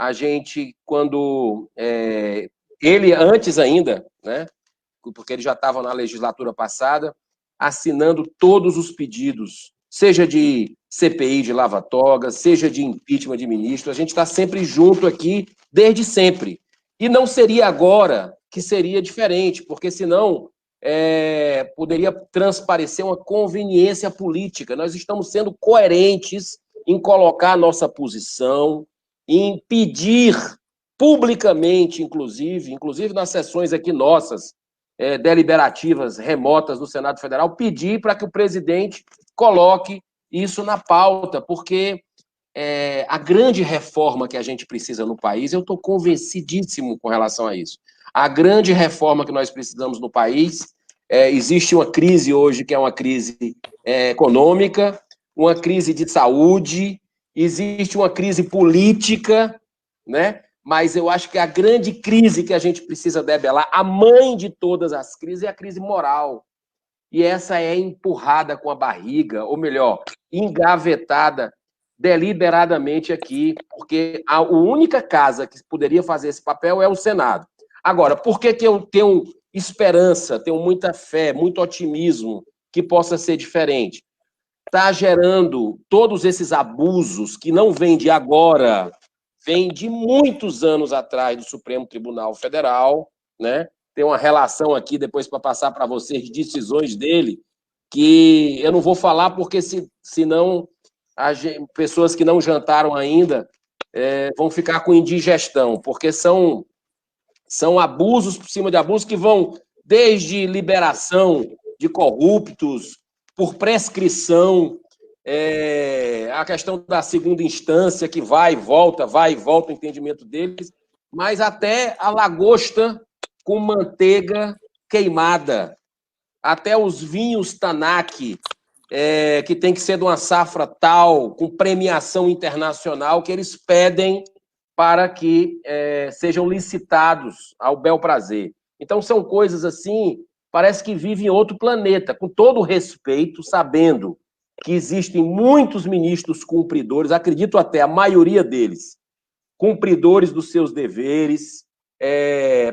a gente, quando ele antes ainda, né, porque ele já estava na legislatura passada, assinando todos os pedidos, seja de CPI de lava-toga, seja de impeachment de ministro, a gente está sempre junto aqui, desde sempre. E não seria agora que seria diferente, porque senão poderia transparecer uma conveniência política. Nós estamos sendo coerentes em colocar a nossa posição, em pedir publicamente, inclusive nas sessões aqui nossas, deliberativas remotas do Senado Federal, pedir para que o presidente coloque isso na pauta, porque a grande reforma que a gente precisa no país, eu estou convencidíssimo com relação a isso. A grande reforma que nós precisamos no país, existe uma crise hoje que é uma crise econômica, uma crise de saúde, existe uma crise política, né? Mas eu acho que a grande crise que a gente precisa debelar, a mãe de todas as crises, é a crise moral. E essa é empurrada com a barriga, ou melhor, engavetada deliberadamente aqui, porque a única casa que poderia fazer esse papel é o Senado. Agora, por que eu tenho esperança, tenho muita fé, muito otimismo que possa ser diferente? Está gerando todos esses abusos que não vêm de agora, vem de muitos anos atrás do Supremo Tribunal Federal, né? Tem uma relação aqui, depois para passar para vocês, de decisões dele, que eu não vou falar porque senão pessoas que não jantaram ainda vão ficar com indigestão, porque são abusos por cima de abusos que vão desde liberação de corruptos, por prescrição, a questão da segunda instância, que vai e volta o entendimento deles, mas até a lagosta com manteiga queimada, até os vinhos Tanaki, que tem que ser de uma safra tal, com premiação internacional, que eles pedem para que sejam licitados ao bel prazer. Então, são coisas assim, parece que vivem em outro planeta, com todo respeito, sabendo que existem muitos ministros cumpridores, acredito até a maioria deles, cumpridores dos seus deveres,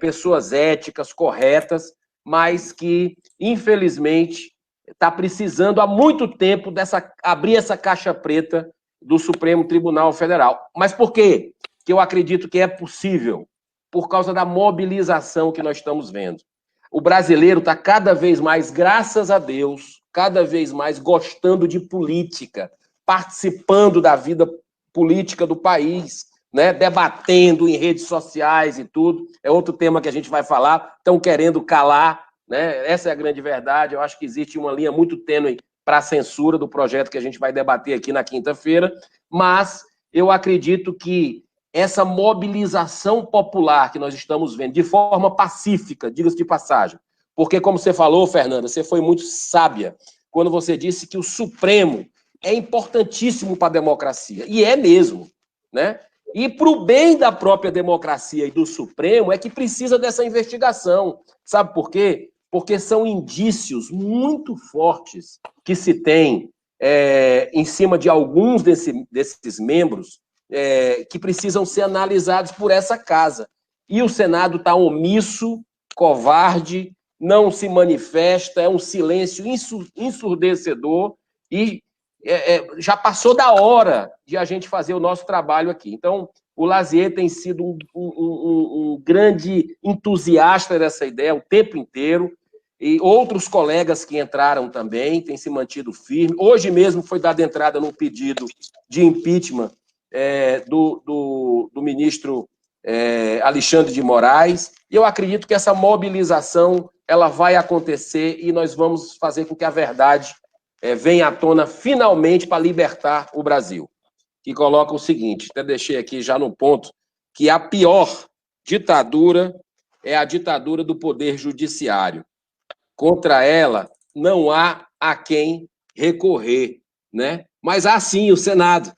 pessoas éticas, corretas, mas que, infelizmente, está precisando há muito tempo abrir essa caixa preta do Supremo Tribunal Federal. Mas por quê que eu acredito que é possível? Por causa da mobilização que nós estamos vendo. O brasileiro está cada vez mais, graças a Deus, cada vez mais gostando de política, participando da vida política do país, né? Debatendo em redes sociais e tudo. É outro tema que a gente vai falar. Estão querendo calar, né? Essa é a grande verdade. Eu acho que existe uma linha muito tênue para a censura do projeto que a gente vai debater aqui na quinta-feira, mas eu acredito que essa mobilização popular que nós estamos vendo, de forma pacífica, diga-se de passagem, porque, como você falou, Fernanda, você foi muito sábia quando você disse que o Supremo é importantíssimo para a democracia, e é mesmo, né? E para o bem da própria democracia e do Supremo é que precisa dessa investigação. Sabe por quê? Porque são indícios muito fortes que se tem em cima de alguns desses membros que precisam ser analisados por essa casa. E o Senado está omisso, covarde, não se manifesta, é um silêncio ensurdecedor e já passou da hora de a gente fazer o nosso trabalho aqui. Então, o Lazier tem sido um grande entusiasta dessa ideia o tempo inteiro, e outros colegas que entraram também têm se mantido firme. Hoje mesmo foi dada entrada no pedido de impeachment do ministro Alexandre de Moraes, e eu acredito que essa mobilização ela vai acontecer e nós vamos fazer com que a verdade venha à tona finalmente para libertar o Brasil. Que coloca o seguinte, até deixei aqui já no ponto, que a pior ditadura é a ditadura do poder judiciário. Contra ela não há a quem recorrer, né? Mas há sim o Senado.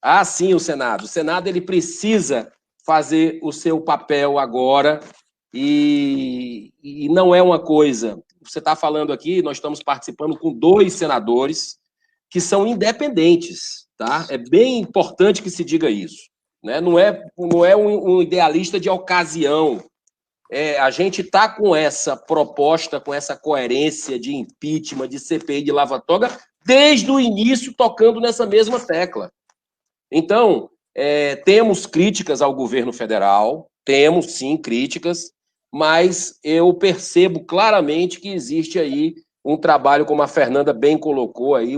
Há sim o Senado. O Senado ele precisa fazer o seu papel agora e não é uma coisa... Você está falando aqui, nós estamos participando com 2 senadores que são independentes, tá? É bem importante que se diga isso. né? Não é um idealista de ocasião. A gente está com essa proposta, com essa coerência de impeachment, de CPI, de lava-toga, desde o início tocando nessa mesma tecla. Então, temos críticas ao governo federal, temos sim críticas, mas eu percebo claramente que existe aí um trabalho, como a Fernanda bem colocou aí,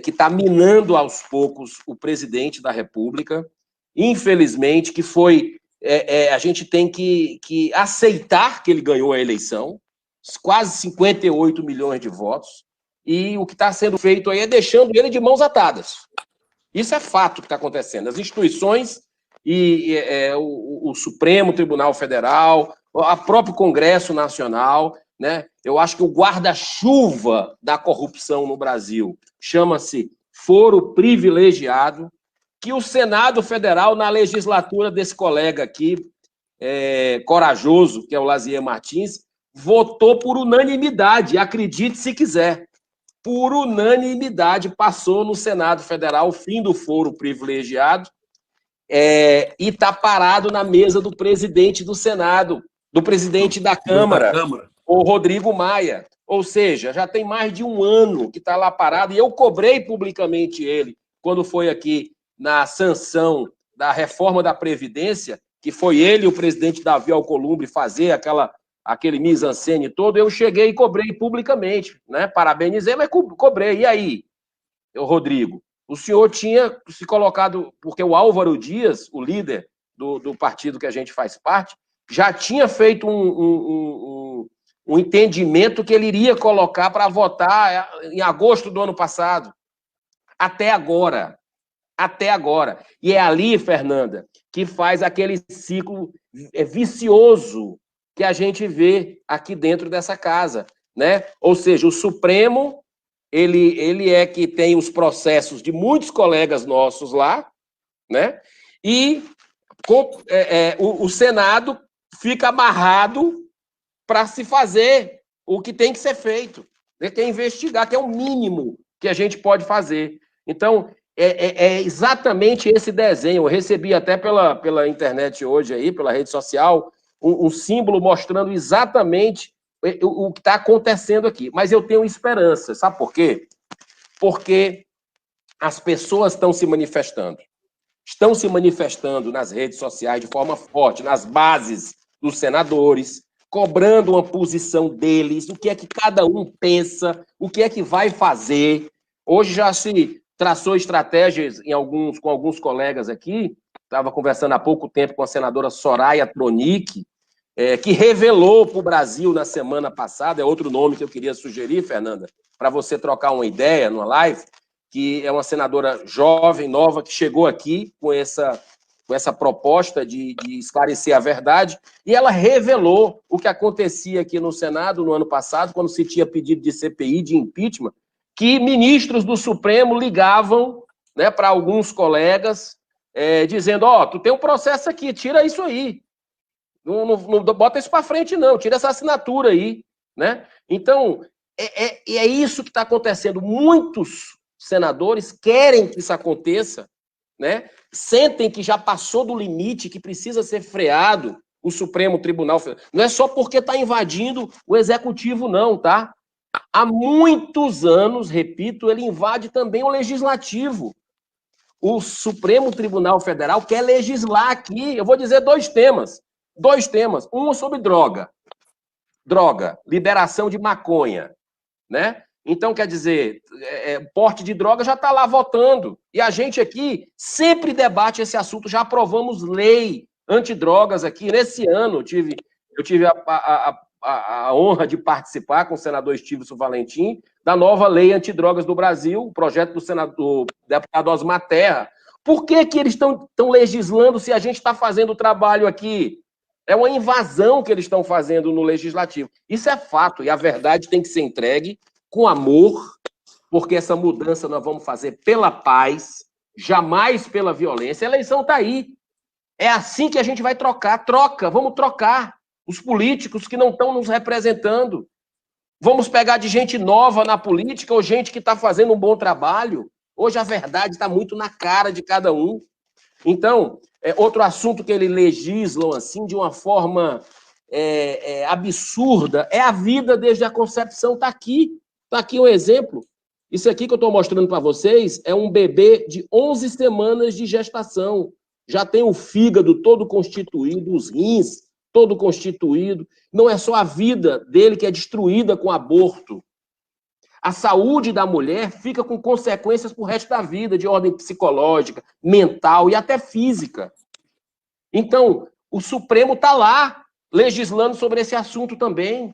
que está minando aos poucos o presidente da República, infelizmente, que foi... a gente tem que aceitar que ele ganhou a eleição, quase 58 milhões de votos, e o que está sendo feito aí é deixando ele de mãos atadas. Isso é fato que está acontecendo. As instituições o Supremo Tribunal Federal, o próprio Congresso Nacional, né? Eu acho que o guarda-chuva da corrupção no Brasil chama-se foro privilegiado, que o Senado Federal, na legislatura desse colega aqui, corajoso, que é o Lazier Martins, votou por unanimidade, acredite se quiser. Por unanimidade, passou no Senado Federal o fim do foro privilegiado e está parado na mesa do presidente do Senado, do presidente da Câmara, o Rodrigo Maia. Ou seja, já tem mais de um ano que está lá parado, e eu cobrei publicamente ele, quando foi aqui na sanção da reforma da Previdência, que foi ele e o presidente Davi Alcolumbre fazer aquele mise-en-scène todo, eu cheguei e cobrei publicamente, né? Parabenizei, mas cobrei. E aí, Rodrigo? O senhor tinha se colocado, porque o Álvaro Dias, o líder do partido que a gente faz parte, já tinha feito um entendimento que ele iria colocar para votar em agosto do ano passado. Até agora. Até agora. E é ali, Fernanda, que faz aquele ciclo vicioso que a gente vê aqui dentro dessa casa, né? Ou seja, o Supremo, ele é que tem os processos de muitos colegas nossos lá, né? E o Senado fica amarrado para se fazer o que tem que ser feito, né? Que é investigar, que é o mínimo que a gente pode fazer. Então, é exatamente esse desenho. Eu recebi até pela internet hoje, aí, pela rede social, um símbolo mostrando exatamente o que está acontecendo aqui. Mas eu tenho esperança. Sabe por quê? Porque as pessoas estão se manifestando. Estão se manifestando nas redes sociais de forma forte, nas bases dos senadores, cobrando uma posição deles, o que é que cada um pensa, o que é que vai fazer. Hoje já se traçou estratégias com alguns colegas aqui, estava conversando há pouco tempo com a senadora Soraya Tronic, que revelou para o Brasil na semana passada, é outro nome que eu queria sugerir, Fernanda, para você trocar uma ideia numa live, que é uma senadora jovem, nova, que chegou aqui com essa proposta de esclarecer a verdade, e ela revelou o que acontecia aqui no Senado no ano passado, quando se tinha pedido de CPI, de impeachment, que ministros do Supremo ligavam, né, para alguns colegas, dizendo, tu tem um processo aqui, tira isso aí. Não bota isso para frente, não. Tira essa assinatura aí, né? Então, é isso que está acontecendo. Muitos senadores querem que isso aconteça, né? Sentem que já passou do limite, que precisa ser freado o Supremo Tribunal Federal. Não é só porque está invadindo o Executivo, não, tá? Há muitos anos, repito, ele invade também o Legislativo. O Supremo Tribunal Federal quer legislar aqui. Eu vou dizer dois temas. Um sobre droga, liberação de maconha, né? Então, quer dizer, porte de droga já está lá votando. E a gente aqui sempre debate esse assunto. Já aprovamos lei antidrogas aqui. Nesse ano, eu tive a honra de participar com o senador Estílio Valentim da nova lei antidrogas do Brasil, o projeto do deputado Osmar Terra. Por que eles estão legislando se a gente está fazendo o trabalho aqui? É uma invasão que eles estão fazendo no Legislativo. Isso é fato, e a verdade tem que ser entregue com amor, porque essa mudança nós vamos fazer pela paz, jamais pela violência. A eleição está aí. É assim que a gente vai trocar. Vamos trocar os políticos que não estão nos representando. Vamos pegar de gente nova na política ou gente que está fazendo um bom trabalho. Hoje a verdade está muito na cara de cada um. Então, outro assunto que eles legislam assim, de uma forma absurda, é a vida desde a concepção. Está aqui um exemplo. Isso aqui que eu estou mostrando para vocês é um bebê de 11 semanas de gestação. Já tem o fígado todo constituído, os rins todo constituído. Não é só a vida dele que é destruída com aborto. A saúde da mulher fica com consequências para o resto da vida, de ordem psicológica, mental e até física. Então, o Supremo está lá, legislando sobre esse assunto também.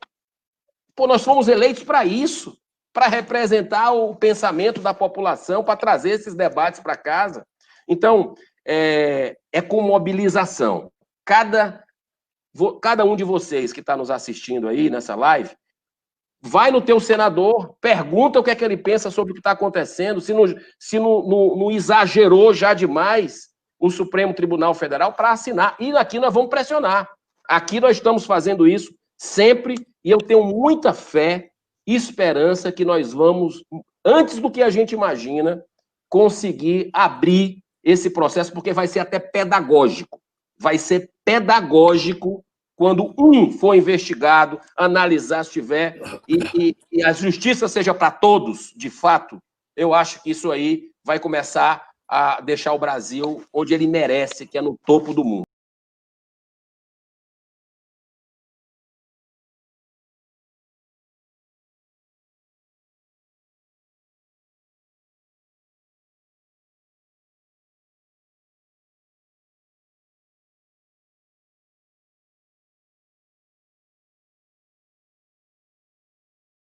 Pô, nós fomos eleitos para isso, para representar o pensamento da população, para trazer esses debates para casa. Então, é com mobilização. Cada um de vocês que está nos assistindo aí nessa live, vai no teu senador, pergunta o que é que ele pensa sobre o que está acontecendo, se não exagerou já demais o Supremo Tribunal Federal para assinar. E aqui nós vamos pressionar. Aqui nós estamos fazendo isso sempre, e eu tenho muita fé e esperança que nós vamos, antes do que a gente imagina, conseguir abrir esse processo, porque vai ser até pedagógico. Vai ser pedagógico quando um for investigado, analisar se tiver, e a justiça seja para todos, de fato, eu acho que isso aí vai começar a deixar o Brasil onde ele merece, que é no topo do mundo.